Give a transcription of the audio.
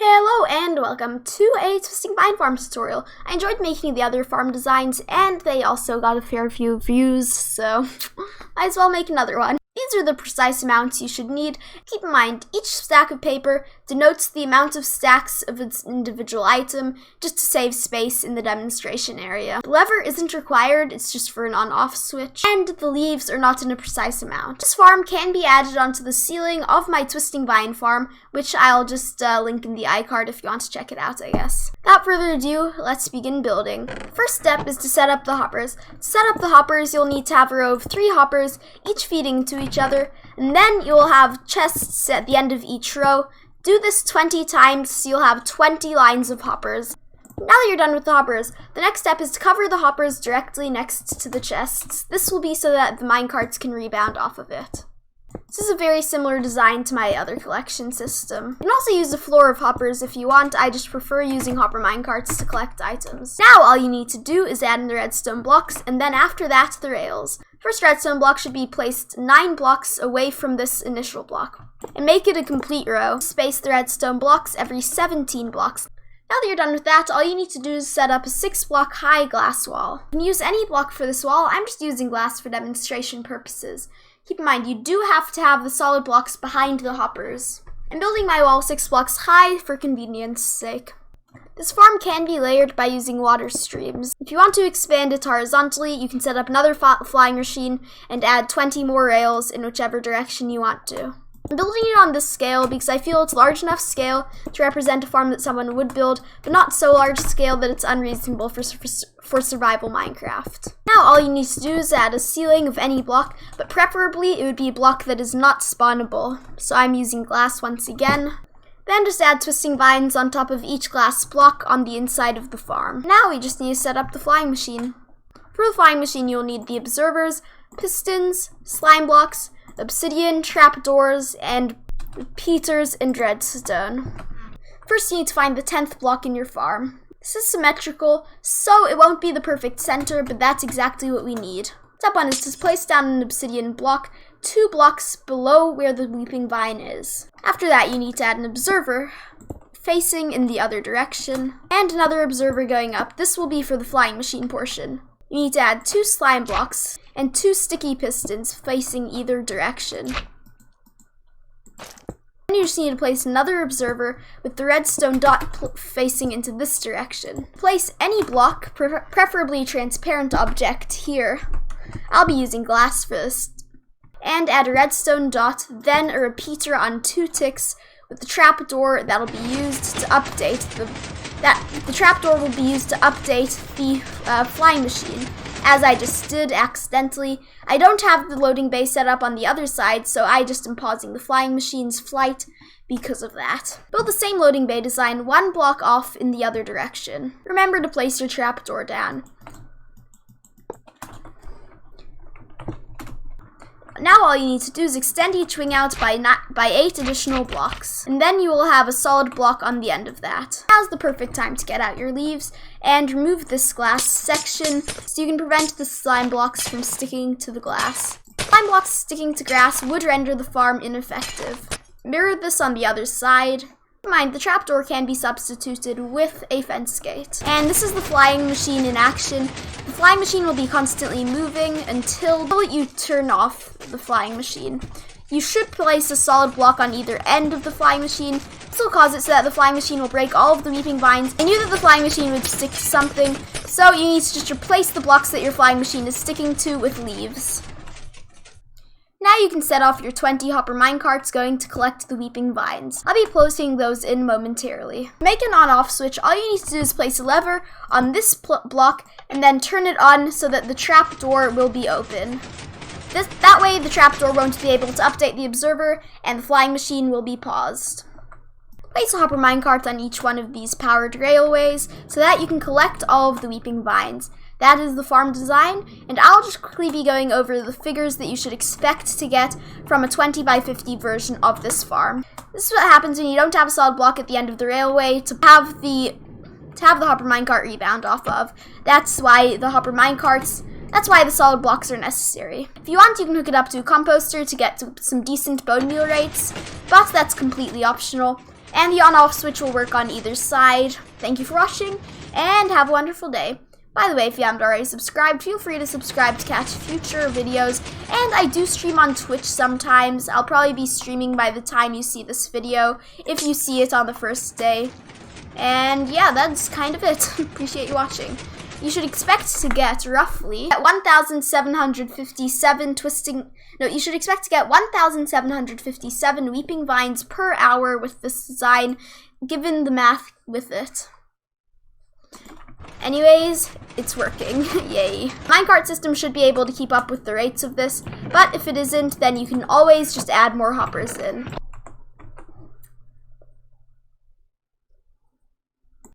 Hello and welcome to a Twisting Vine Farm tutorial. I enjoyed making the other farm designs and they also got a fair few views, so might as well make another one. These are the precise amounts you should need. Keep in mind, each stack of paper denotes the amount of stacks of its individual item, just to save space in the demonstration area. The lever isn't required, it's just for an on-off switch, and the leaves are not in a precise amount. This farm can be added onto the ceiling of my Twisting Vine farm, which I'll just link in the iCard if you want to check it out, I guess. Without further ado, let's begin building. First step is to set up the hoppers. To set up the hoppers, you'll need to have a row of 3 hoppers, each feeding to each other, and then you'll have chests at the end of each row. Do this 20 times so you'll have 20 lines of hoppers. Now that you're done with the hoppers, the next step is to cover the hoppers directly next to the chests. This will be so that the minecarts can rebound off of it. This is a very similar design to my other collection system. You can also use a floor of hoppers if you want. I just prefer using hopper minecarts to collect items. Now all you need to do is add in the redstone blocks, and then after that the rails. First redstone block should be placed 9 blocks away from this initial block. And make it a complete row. Space the redstone blocks every 17 blocks. Now that you're done with that, all you need to do is set up a 6-block high glass wall. You can use any block for this wall. I'm just using glass for demonstration purposes. Keep in mind, you do have to have the solid blocks behind the hoppers. I'm building my wall 6 blocks high for convenience sake. This farm can be layered by using water streams. If you want to expand it horizontally, you can set up another flying machine and add 20 more rails in whichever direction you want to. I'm building it on this scale because I feel it's large enough scale to represent a farm that someone would build, but not so large scale that it's unreasonable for survival Minecraft. Now all you need to do is add a ceiling of any block, but preferably it would be a block that is not spawnable. So I'm using glass once again. Then just add twisting vines on top of each glass block on the inside of the farm. Now we just need to set up the flying machine. For the flying machine you'll need the observers, pistons, slime blocks, obsidian, trapdoors, and repeaters and redstone. First you need to find the 10th block in your farm. This is symmetrical, so it won't be the perfect center, but that's exactly what we need. Step 1 is to place down an obsidian block 2 blocks below where the weeping vine is. After that you need to add an observer facing in the other direction, and another observer going up. This will be for the flying machine portion. You need to add 2 slime blocks and 2 sticky pistons facing either direction. Then you just need to place another observer with the redstone dot facing into this direction. Place any block, preferably transparent object, here. I'll be using glass for this. And add a redstone dot, then a repeater on 2 ticks with the trapdoor that'll be used to update the trapdoor will be used to update the flying machine, as I just did accidentally. I don't have the loading bay set up on the other side, so I just am pausing the flying machine's flight because of that. Build the same loading bay design 1 block off in the other direction. Remember to place your trapdoor down. Now all you need to do is extend each wing out by 8 additional blocks, and then you will have a solid block on the end of that. Now's the perfect time to get out your leaves and remove this glass section so you can prevent the slime blocks from sticking to the glass. Slime blocks sticking to grass would render the farm ineffective. Mirror this on the other side. Mind, the trapdoor can be substituted with a fence gate. And this is the flying machine in action. The flying machine will be constantly moving until you turn off the flying machine. You should place a solid block on either end of the flying machine. This will cause it so that the flying machine will break all of the weeping vines. I knew that the flying machine would stick to something, so you need to just replace the blocks that your flying machine is sticking to with leaves. Now you can set off your 20 hopper minecarts going to collect the weeping vines. I'll be placing those in momentarily. To make an on-off switch, all you need to do is place a lever on this block and then turn it on so that the trapdoor will be open. That way the trapdoor won't be able to update the observer and the flying machine will be paused. Place a hopper minecart on each one of these powered railways so that you can collect all of the weeping vines. That is the farm design, and I'll just quickly be going over the figures that you should expect to get from a 20 by 50 version of this farm. This is what happens when you don't have a solid block at the end of the railway to have the hopper minecart rebound off of. That's why the solid blocks are necessary. If you want, you can hook it up to a composter to get some decent bone meal rates, but that's completely optional. And the on-off switch will work on either side. Thank you for watching, and have a wonderful day. By the way, if you haven't already subscribed, feel free to subscribe to catch future videos. And I do stream on Twitch sometimes. I'll probably be streaming by the time you see this video, if you see it on the first day. And yeah, that's kind of it. Appreciate you watching. You should expect to get roughly 1,757 you should expect to get 1,757 weeping vines per hour with this design, given the math with it. Anyways, it's working. Yay. Minecart system should be able to keep up with the rates of this, but if it isn't, then you can always just add more hoppers in.